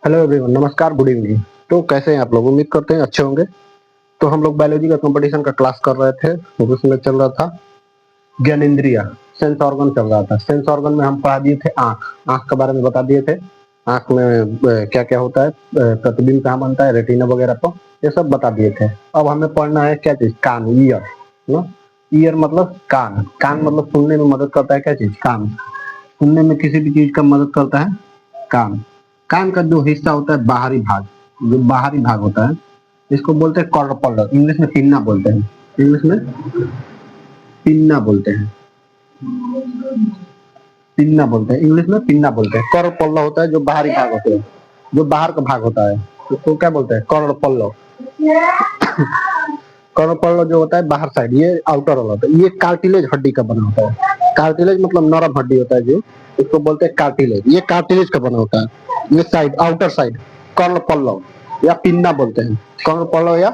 Hello everyone, नमस्कार, good evening. तो कैसे हैं आप लोग? उम्मीद करते हैं अच्छे होंगे। तो हम लोग बायोलॉजी का कंपटीशन का क्लास कर रहे थे, तो उसमें चल रहा था ज्ञानेंद्रिय, सेंस ऑर्गन चल रहा था। सेंस ऑर्गन में हम पढ़ा दिए थे आँख। आँख के बारे में बता दिए थे। आँख में क्या क्या होता है, प्रतिबिंब कहाँ बनता है, रेटिना वगैरह को, ये सब बता दिए थे। अब हमें पढ़ना है क्या चीज? कान, ईयर ना। ईयर मतलब कान। कान मतलब सुनने में मदद करता है। क्या चीज? कान। सुनने में किसी भी चीज का मदद करता है कान। कान का जो हिस्सा होता है, बाहरी भाग, जो बाहरी भाग होता है, इसको बोलते हैं कॉर्ड, इंग्लिश में पिन्ना बोलते हैं। इंग्लिश में पिन्ना बोलते हैं। पिन्ना बोलते हैं, इंग्लिश में पिन्ना बोलते हैं। कॉर्ड होता है जो बाहरी भाग होते हैं, जो बाहर का भाग होता है, उसको क्या बोलते हैं? कॉर्ड। कॉर्ड जो होता है बाहर साइड, ये आउटर वाला होता है। ये कार्टिलेज हड्डी का बना होता है। कार्टिलेज मतलब नरम हड्डी होता है, जो इसको बोलते हैं कार्टिलेज। ये कार्टिलेज का बना होता है। ये साइड, आउटर साइड, कॉर्ड या पिन्ना बोलते हैं। कॉर्ड या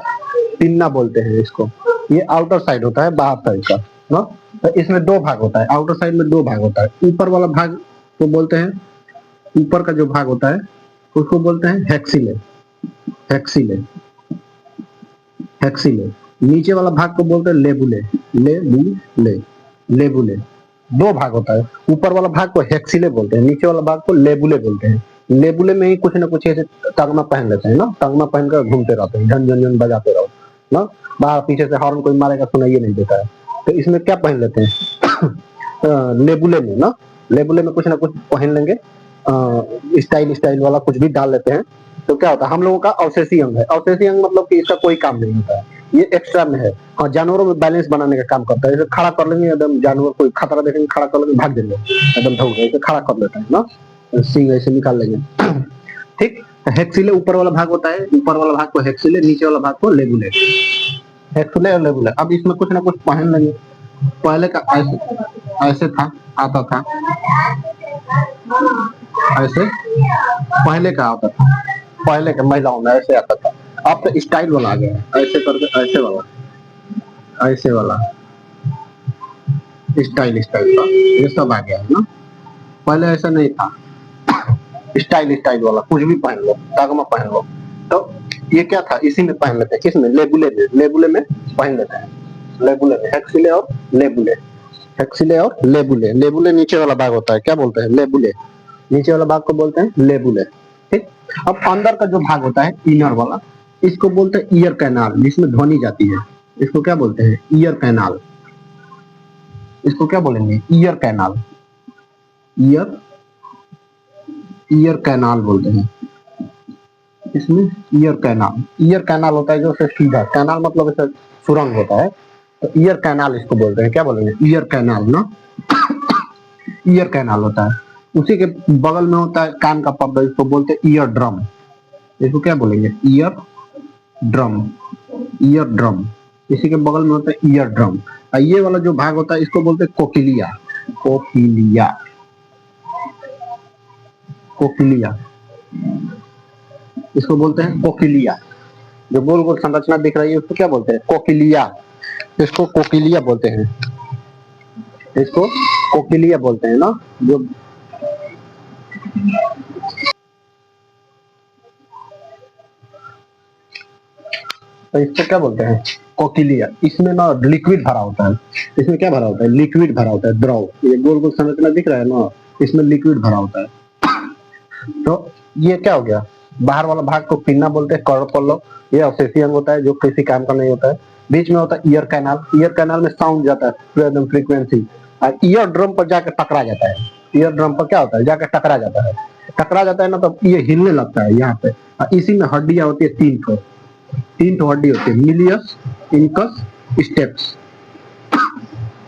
पिन्ना बोलते हैं इसको। ये आउटर साइड होता है, बाहर साइड का ना। तो इसमें दो भाग होता है, आउटर साइड में दो भाग होता है। ऊपर वाला भाग को बोलते हैं, ऊपर का जो भाग होता है उसको बोलते हैं हेक्सिले। हेक्सिले, हेक्सिले। नीचे वाला भाग को बोलते हैं लेबुले। लेबुले, लेबुले। दो भाग होता है। ऊपर वाला भाग को हेक्सिले बोलते हैं, नीचे वाला भाग को लेबुले बोलते हैं। लेबुले में ही कुछ ना कुछ ऐसे तगमा पहन लेते हैं ना, तगमा पहन कर घूमते रहते हैं, झन झन झन बजाते रहो ना। बाहर पीछे से हॉर्न कोई मारेगा सुनाइए नहीं देता है। तो इसमें क्या पहन लेते हैं लेबुले में ना, लेबुले में कुछ ना कुछ पहन लेंगे, स्टाइल स्टाइल वाला कुछ भी डाल लेते हैं। तो क्या होता है, हम लोगों का अवशेषी अंग है। अवशेषी अंग मतलब कि इसका कोई काम नहीं होता है, ये एक्स्ट्रा में है। हाँ, जानवरों में बैलेंस बनाने का काम करता है। जैसे खड़ा कर लेंगे एकदम, जानवर कोई खतरा देखेंगे खड़ा कर लेंगे, भाग जाएंगे एकदम दौड़ के, खड़ा कर लेता है ना, सिंग ऐसे निकाल लेंगे। ठीक। हेक्सिले ऊपर वाला भाग होता है, ऊपर वाला भाग को हेक्सिले, नीचे वाला भाग को लेबुले। हेक्सिले और लेबुले। अब इसमें कुछ ना कुछ पहन लेंगे। पहले का ऐसे ऐसे था, आता था ऐसे, पहले का आता था, पहले के महिलाओं में ऐसे आता था। अब तो स्टाइल वाला आ गया है, ऐसे करके, ऐसे वाला, ऐसे वाला स्टाइल, स्टाइल का ये सब आ गया है ना। पहले ऐसा नहीं था, स्टाइल स्टाइल वाला कुछ भी पहन लो, दागमा पहन लो। तो ये क्या था, इसी में पहन लेते हैं, किसमें? लेबुले में। लेबुले में पहन लेते हैं, लेबुले में। हेक्सिले और लेबुले, हेक्सिले और लेबुले। लेबुले नीचे वाला भाग होता है, क्या बोलते हैं? लेबुले। नीचे वाला भाग को बोलते हैं लेबुले। ठीक। अब अंदर का जो भाग होता है, इनर वाला, इसको बोलते हैं ईयर कैनाल, जिसमें ध्वनि जाती है। इसको क्या बोलते हैं? Ear canal. इसको क्या बोलेंगे? Ear canal. Year, ear canal बोलते हैं इसमें। ईयर कैनाल, ईयर कैनाल होता है जो सीधा, कैनाल मतलब ऐसे सुरंग होता है, तो ईयर कैनाल इसको बोलते हैं। क्या बोलेंगे? ईयर कैनाल ना। ईयर कैनाल होता है। उसी के बगल में होता है कान का पर्दा, इसको बोलते हैं ईयर ड्रम। इसको क्या बोलेंगे? Ear drum. Ear drum. इसी के बगल में होता है ईयर ड्रम। और ये वाला जो भाग होता है इसको बोलते हैं कोकिलिया। कोकिलिया, कोकिलिया, इसको बोलते हैं कोकिलिया। जो गोल गोल संरचना दिख रही है उसको क्या बोलते हैं? कोकिलिया। इसको कोकिलिया बोलते हैं, इसको कोकिलिया बोलते हैं ना। जो तो इसको क्या बोलते हैं? कोकिलिया। इसमें ना लिक्विड भरा होता है। इसमें क्या भरा होता है? लिक्विड भरा होता है, द्रव। ये गोल गोल संरचना दिख रहा है ना, इसमें लिक्विड भरा होता है। तो ये क्या हो गया? बाहर वाला भाग को पिन्ना बोलते हैं, कॉर्ड। ये अवशेषी अंग होता है जो किसी काम का नहीं होता है। बीच में होता है ईयर कैनाल। ईयर कैनाल में साउंड जाता है, एकदम फ्रीक्वेंसी, और ईयर ड्रम पर जाकर टकरा जाता है। ईयर ड्रम पर क्या होता है? जाकर टकरा जाता है। टकरा जाता है ना, तो ये हिलने लगता है यहाँ पे। और इसी में हड्डियां होती है, तीन ठो, तीन ठो हड्डी होती है, Milius, incus, steps.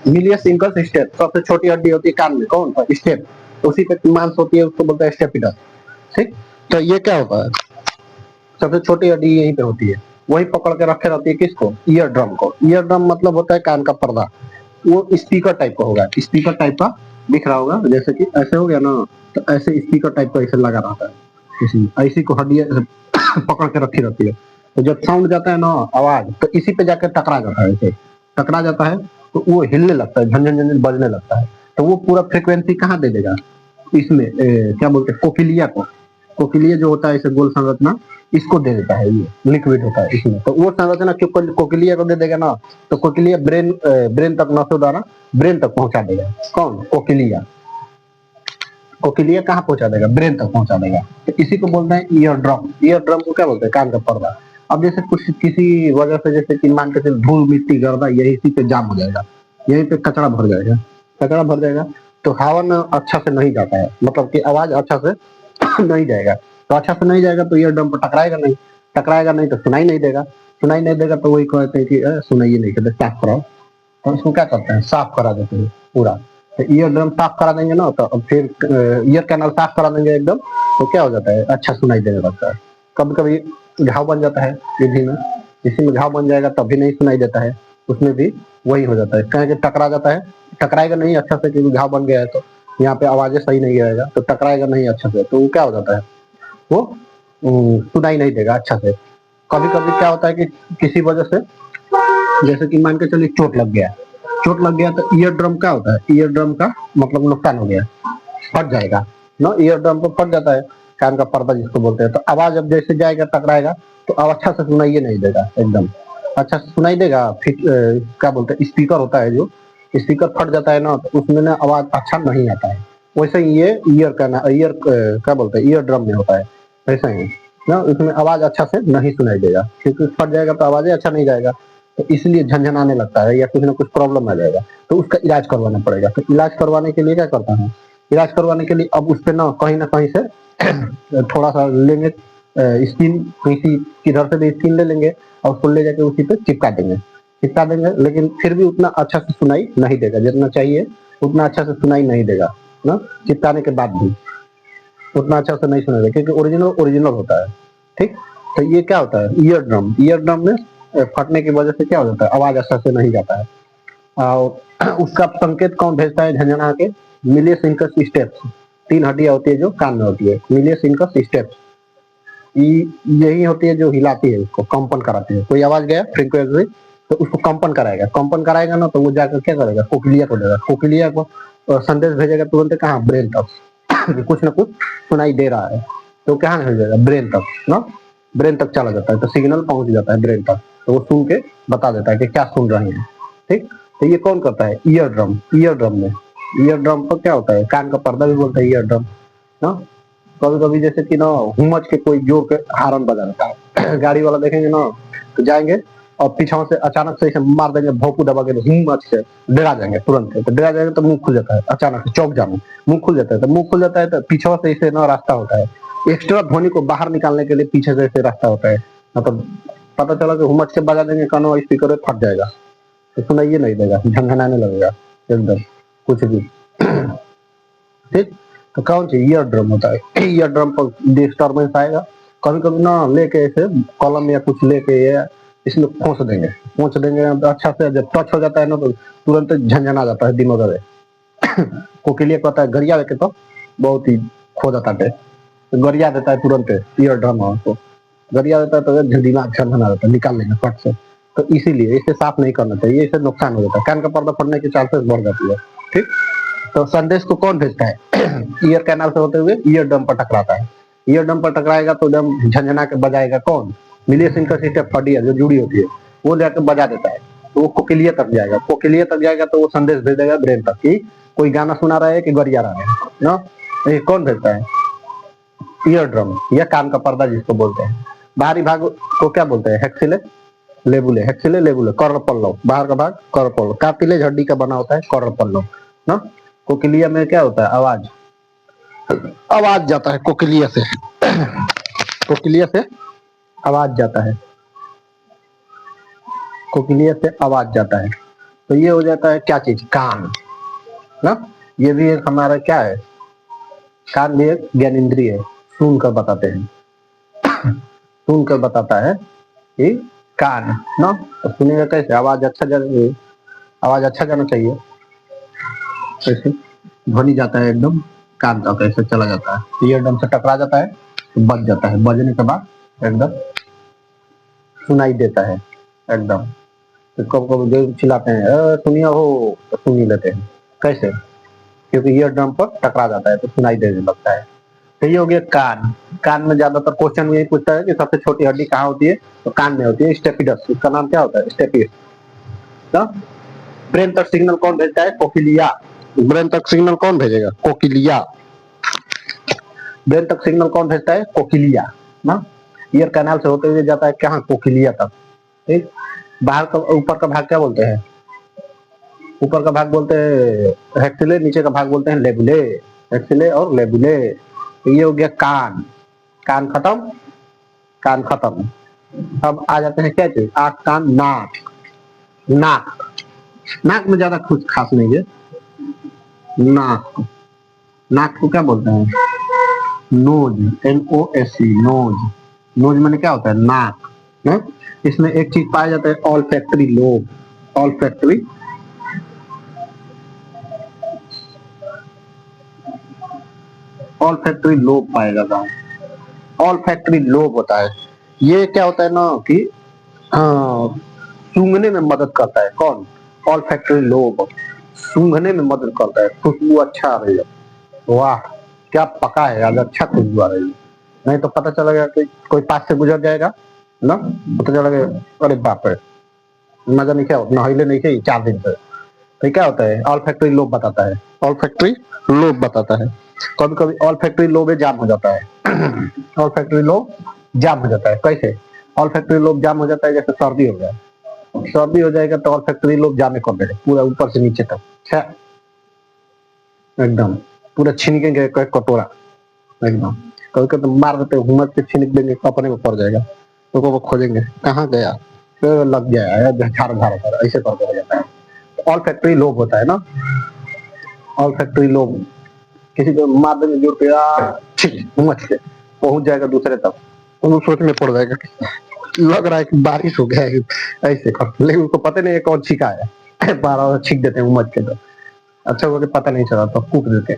Milius, incus, step. सबसे छोटी हड्डी होती है कान में, कौन सा? स्टेप। उसी पे मांस होती है, उसको बोलते हैं स्टेपिडस। ठीक। तो ये क्या होता है? सबसे छोटी हड्डी यहीं पे होती है, वही पकड़ के रखे रहती है किसको? ईयर ड्रम को। ईयर ड्रम मतलब होता है कान का पर्दा। वो स्पीकर टाइप का होगा, स्पीकर टाइप का दिख रहा होगा, जैसे कि ऐसे हो गया ना, तो ऐसे स्पीकर टाइप का ऐसे लगा रहता है। इसी ऐसी को हड्डी पकड़ के रखी रहती है। तो जब साउंड जाता है ना, आवाज, तो इसी पे जाकर टकरा जाता है, ऐसे टकरा जाता है, तो वो हिलने लगता है, झन झन झन बजने लगता है। तो वो पूरा फ्रिक्वेंसी कहाँ दे देगा? इसमें क्या बोलते हैं? कोकिलिया को। कोकिलीय जो होता है इसे गोल संरचना इसको दे देता है, ये लिक्विड होता है इसमें। तो वो संरचना क्यों कोकिलीय को दे देगा ना, तो कोकिलीय ब्रेन तक नसों द्वारा ब्रेन तक पहुंचा देगा। कौन? कोकिलीय। कोकिलीय कहाँ पहुंचा देगा? ब्रेन तक पहुंचा देगा। तो इसी को बोलते हैं ईयर ड्रम। ईयर ड्रम को क्या बोलते हैं? कान का पर्दा। अब जैसे कुछ किसी वजह से, जैसे कि मान के चल धूल मिट्टी गर्दा यही इसी पे जाम हो जाएगा, यहीं पे कचरा भर जाएगा, कचरा भर जाएगा तो हवा में अच्छा से नहीं जाता है, मतलब कि आवाज अच्छा से नहीं जाएगा। तो अच्छा से नहीं जाएगा तो ईयर ड्रम पर टकराएगा नहीं, टकराएगा नहीं तो सुनाई नहीं देगा, सुनाई नहीं देगा तो वही कहते हैं कि सुनाइए नहीं देते, साफ कराओ। तो उसको क्या करते हैं? साफ करा देते हैं पूरा। तो ईयर ड्रम साफ करा देंगे ना, तो अब फिर ईयर कैनल साफ करा देंगे एकदम, तो क्या हो जाता है? अच्छा सुनाई देने लगता है। कभी कभी घाव बन जाता है रिद्धि में, किसी में घाव बन जाएगा तब भी नहीं सुनाई देता है, उसमें भी वही हो जाता है, कहें कि टकरा जाता है, टकराएगा नहीं अच्छा से क्योंकि घाव बन गया है, तो यहाँ पे आवाजें सही नहीं आएगा तो टकराएगा नहीं अच्छा से, तो वो क्या हो जाता है? वो सुनाई नहीं देगा अच्छा से। कभी कभी क्या होता है कि किसी वजह से, जैसे कि मान के चलिए चोट लग गया, चोट लग गया तो ईयर ड्रम क्या होता है? ईयर ड्रम का मतलब नुकसान हो गया, फट जाएगा ना, ईयर ड्रम को फट जाता है, कान का पर्दा जिसको बोलते हैं। तो आवाज अब जैसे जाएगा टकराएगा तो अब अच्छा से सुनाइए नहीं देगा, एकदम अच्छा से सुनाई देगा। फिर क्या बोलते हैं, स्पीकर होता है, जो स्पीकर फट जाता है ना तो उसमें ना आवाज अच्छा नहीं आता है। वैसे ही ये ईयर का ना, ईयर क्या बोलते हैं, ईयर ड्रम में होता है वैसा ही ना, इसमें आवाज अच्छा से नहीं सुनाई देगा क्योंकि फट जाएगा तो आवाज अच्छा नहीं जाएगा, तो इसलिए झंझनाने लगता है या कुछ ना कुछ प्रॉब्लम आ जाएगा, तो उसका इलाज करवाना पड़ेगा। तो इलाज करवाने के लिए क्या करता है? इलाज करवाने के लिए अब उस पर ना कहीं से थोड़ा सा लेंगे स्किन, किसी किधर से भी स्किन ले लेंगे और उसको ले जाके उसी पे चिपका देंगे, चिपका देंगे, लेकिन फिर भी उतना अच्छा से सुनाई नहीं देगा, जितना चाहिए उतना अच्छा से सुनाई नहीं देगा ना, चिपकाने के बाद भी उतना अच्छा से नहीं सुनेगा क्योंकि ओरिजिनल ओरिजिनल होता है। ठीक, तो ये क्या होता है? Ear drum. ईयर ड्रम में फटने की वजह से क्या हो जाता है? आवाज अच्छा से नहीं जाता है। और उसका संकेत कौन भेजता है झंझना के? Milius incus steps. 3 हड्डियां होती है जो कान में होती है, मिलियस इंकस स्टेप्स, यही होती है जो हिलाती है, उसको कंपन कराती है। कोई आवाज गया फ्रीक्वेंसी तो उसको कंपन कराएगा, कंपन कराएगा ना तो वो जाकर क्या करेगा? कोकिलिया को देगा, कोकिलिया को संदेश भेजेगा तुरंत कहाँ? ब्रेन तक कि कुछ ना कुछ सुनाई दे रहा है, तो कहाँ भेजेगा? ब्रेन तक ना, ब्रेन तक चला जाता है, तो सिग्नल पहुंच जाता है ब्रेन तक, तो वो सुन के बता देता है कि क्या सुन रहे हैं। ठीक, तो ये कौन करता है? Ear drum. ईयर ड्रम में, ईयर ड्रम पर क्या होता है? कान का पर्दा भी बोलता है ईयर ड्रम ना। कभी कभी जैसे कि ना हुमच के कोई जोर के हारन बजा देता है गाड़ी वाला देखेंगे ना तो जाएंगे और पीछा से अचानक से इसे मार देंगे भोंपू दबा के, हुमच से डरा जाएंगे तुरंत, तो डरा जाएंगे तो मुंह खुल जाता है, अचानक से चौक जाने मुंह खुल जाता है, तो मुंह खुल जाता है तो पीछे से इसे ना रास्ता होता है, एक्स्ट्रा ध्वनि को बाहर निकालने के लिए पीछे से इसे रास्ता होता है, मतलब पता चला कि हुमच से बजा देंगे कानों स्पीकर फट जाएगा, तो सुनाइए नहीं देगा, झंझनाने लगेगा एकदम कुछ भी। ठीक, तो कौन सी? ईयर ड्रम होता है। ईयर ड्रम पर डिस्टर्बेंस आएगा, कभी कभी ना लेके ऐसे कॉलम या कुछ लेके या इसमें खोस देंगे तो अच्छा से जब टच हो जाता है ना तो तुरंत झंझना जाता है दिनों दरे कोकिलिया कहता है गरिया के तो बहुत ही खो जाता है, तो गरिया देता है तुरंत ईयर ड्रम को, गरिया देता है तो दिमाग झंझना जाता है, निकाल लेंगे फट से। तो इसीलिए इसे साफ नहीं करना चाहिए, इससे नुकसान हो जाता है, कान का पर्दा फटने की चांसेस बढ़ जाती है। ठीक, तो संदेश को कौन भेजता है? ईयर कैनाल से होते हुए ईयर ड्रम पर टकराता है, ईयर ड्रम पर टकराएगा तो डम झंझना के बजाएगा कौन? मिलियस इंकस स्टेप हड्डी जो जुड़ी होती है वो जाकर बजा देता है, तो वो कोकिलिया तक जाएगा, कोकिलिया तक जाएगा तो वो संदेश भेज देगा ब्रेन तक कि कोई गाना सुना रहा है कि गरिया रहा है ना। ये कौन भेजता है? ईयर ड्रम या कान का पर्दा जिसको बोलते हैं। बाहरी भाग को क्या बोलते हैं? हेक्सिले लेबुले, हेक्सिले लेबुले, कर्णपल्लव, बाहर का भाग कर्णपल्लव, कार्टिलेज हड्डी का बना होता है कर्णपल्लव ना। कोकिलिया में क्या होता है? आवाज, आवाज जाता है कोकिलिया से कोकिलिया से आवाज जाता है, कोकिलिया से आवाज जाता है, तो ये हो जाता है क्या चीज? कान ना। ये भी एक हमारा क्या है? कान भी एक ज्ञानेंद्रिय है, सुन कर बताते हैं सुन कर बताता है कि कान ना, तो सुनेगा कैसे? आवाज अच्छा जाना, आवाज अच्छा जाना चाहिए, कैसे ध्वनि जाता है एकदम कान तक ऐसे चला जाता है, ईयर ड्रम से टकरा जाता है तो बज जाता है, बजने के बाद एकदम सुनाई देता है एकदम। तो कब कब जो चिल्लाते हैं सुनिए हो, तो सुन ही लेते हैं कैसे? क्योंकि ईयर ड्रम पर टकरा जाता है तो सुनाई देने लगता है। तो ये हो गया कान। कान में ज्यादातर क्वेश्चन में यही पूछता है कि सबसे छोटी हड्डी कहाँ होती है, तो कान में होती है, स्टेपिडस। इसका नाम क्या होता है, स्टेपिस। तो ब्रेन तक सिग्नल कौन भेजता है, कोकिलिया। ब्रेन तक सिग्नल कौन भेजेगा, कोकिलिया। ब्रेन तक सिग्नल कौन भेजता है, कोकिलिया ना। ईयर कैनाल से होते हुए जाता है कहाँ, कोकिलिया तक। ठीक, बाहर का ऊपर का भाग क्या बोलते हैं, ऊपर का भाग बोलते हैं हेक्सिले, नीचे का भाग बोलते हैं लेबुले। हेक्सिले और लेबुले। ये हो गया कान। कान खत्म, कान खत्म। अब आ जाते हैं क्या चीज, आँख, कान, नाक। नाक, नाक में ज्यादा कुछ खास नहीं है। नाक, नाक को क्या बोलते हैं, नोज, NOSE, नोज। नोज मैंने क्या होता है, नाक ना। इसमें एक चीज पाया जाता है, olfactory lobe. Olfactory olfactory lobe पाया जाता है। ऑल्फैक्टरी लोब होता है, ये क्या होता है ना कि सूंघने में मदद करता है। कौन, ऑल्फैक्टरी लोब सूंघने में मदद करता है। खुशबू अच्छा आ रही है, वाह क्या पका है आज, अच्छा खुशबू आ रही है। नहीं तो पता चलेगा कि कोई पास से गुजर जाएगा ना, पता चलेगा अरे बाप रे मजा नहीं, क्या नहिले नहीं खाई 4 दिन से। तो क्या होता है, ऑल्फैक्टरी लोब बताता है। ऑल्फैक्टरी लोब बताता है। कभी कभी ऑल्फैक्टरी लोब जाम हो जाता है। ऑल्फैक्टरी लोब जाम हो जाता है, कैसे, ऑल्फैक्टरी लोब जाम हो जाता है, जैसे सर्दी हो गया, सर्दी हो जाएगा तो ऑल्फैक्टरी लोब जाम कर देगा पूरा ऊपर से नीचे तक, एकदम पूरा छीनेंगे कटोरा एकदम। कभी कभी मार देते हैं, हुमत से छीन देंगे, अपने में पड़ जाएगा, तो वो खोजेंगे कहाँ गया, फिर लग गया झाड़ झाड़ कर, ऐसे करके हो जाता है। ऑल फैक्ट्री लोब होता है ना, ऑल फैक्ट्री लोब। किसी को मार देंगे जोर पे, हुमत से पहुंच जाएगा दूसरे तक, तो सोच में पड़ जाएगा लग रहा है कि बारिश हो गया है, ऐसे कर, लेकिन उसको पता नहीं है कौन छिका है। 12 छीक देते हैं उमच के, तो अच्छा हो पता नहीं चला तो कूट देते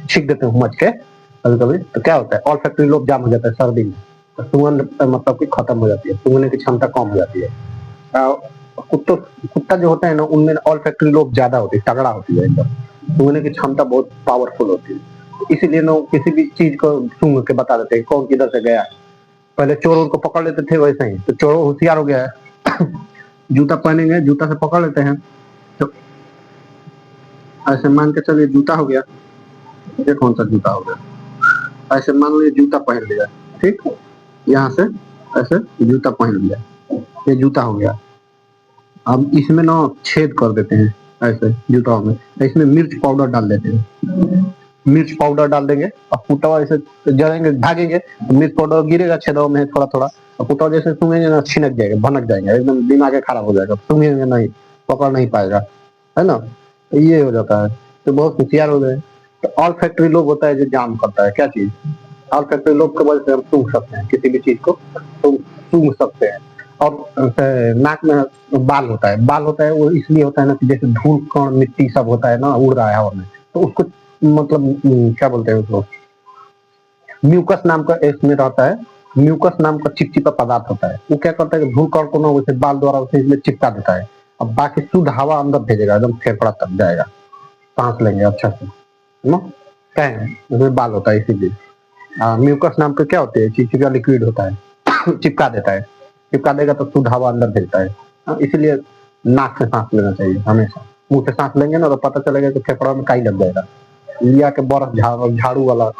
छीक देते हैं उमच के कभी कभी। तो क्या होता है, ऑल्फैक्टरी लोब जाम हो जाता है सर्दी में, तो सुगंध मतलब कि खत्म हो जाती है, सूंघने की क्षमता कम हो जाती है। कुत्ता जो होता है ना, उनमें ऑल्फैक्टरी लोब ज्यादा होती है, तगड़ा होती है एकदम, सूंघने की क्षमता बहुत पावरफुल होती है। इसीलिए ना किसी भी चीज को सूंघ के बता देते हैं कौन किधर से गया है। पहले चोर उनको पकड़ लेते थे, वैसे ही तो चोर होशियार हो गया है। जूता पहनेंगे, जूता से पकड़ लेते हैं, तो ऐसे मान के चलिए जूता हो गया, ये कौन सा जूता हो गया, ऐसे मान लीजिए जूता पहन लिया, ठीक, यहाँ से ऐसे जूता पहन लिया, ये जूता हो गया। अब इसमें ना छेद कर देते हैं ऐसे जूता में, इसमें मिर्च पाउडर डाल देते हैं, मिर्च पाउडर डाल देंगे, और कुत्ता ऐसे जड़ेंगे भागेंगे तो मिर्च पाउडर गिरेगा छेदों में थोड़ा थोड़ा, और कुत्ता जैसे सूंघेंगे ना छिनक जाएगा, भनक जाएंगे, एकदम दिमाग खराब हो जाएगा, सूंघेंगे नहीं, पकड़ नहीं पाएगा, है ना। तो ये हो जाता है, तो बहुत होशियार हो गए। तो ऑल फैक्ट्री लोब होता है जो जाम करता है, क्या चीज, ऑल फैक्ट्री लोब की वजह से हम सूंघ सकते हैं, किसी भी चीज को सूंघ सकते हैं। और नाक में बाल होता है, बाल होता है वो इसलिए होता है ना कि जैसे धूल कण मिट्टी सब होता है ना, उड़ रहा है हवा में, तो उसको मतलब क्या बोलते हैं उसको, म्यूकस नाम का इसमें रहता है, म्यूकस नाम का चिपचिपा पदार्थ होता है, वो क्या करता है कि धूल कण को ना उसे बाल द्वारा उसे इसमें चिपका देता है, अब बाकी शुद्ध हवा अंदर भेजेगा, एकदम फेफड़ा तक जाएगा, सांस लेंगे अच्छा से ना, क्या है उसमें बाल होता है इसीलिए। म्यूकस नाम का क्या होते हैं, चिपचिपा लिक्विड होता है, चिपका देता है, चिपका देगा तो शुद्ध हवा अंदर भेजता है। इसलिए नाक से सांस लेना चाहिए हमेशा, मुंह से सांस लेंगे ना तो पता चलेगा कि फेफड़ा में काई लग जाएगा, लिया के बर्फ झाड़ू वाला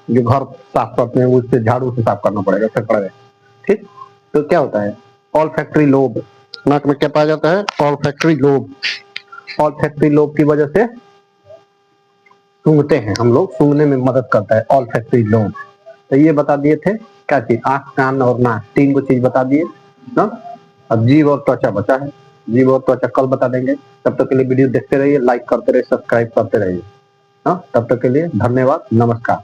जो घर साफ करते हैं उससे झाड़ू से साफ करना पड़ेगा फेफड़ा में, ठीक। तो क्या होता है, ऑल फैक्ट्री लोब, नाक में क्या पाया जाता है, all factory lobe. All factory lobe की वजह से सूंघते हैं हम लोग, सूंघने में मदद करता है ऑल फैक्ट्री लोब। तो ये बता दिए थे क्या चीज, आंख, कान और नाक, 3 को चीज बता दिए ना। अब जीव और त्वचा बचा है, जीव और त्वचा कल बता देंगे। तब तक के लिए वीडियो देखते रहिए, लाइक करते रहिए, सब्सक्राइब करते रहिए। तब तक के लिए धन्यवाद, नमस्कार।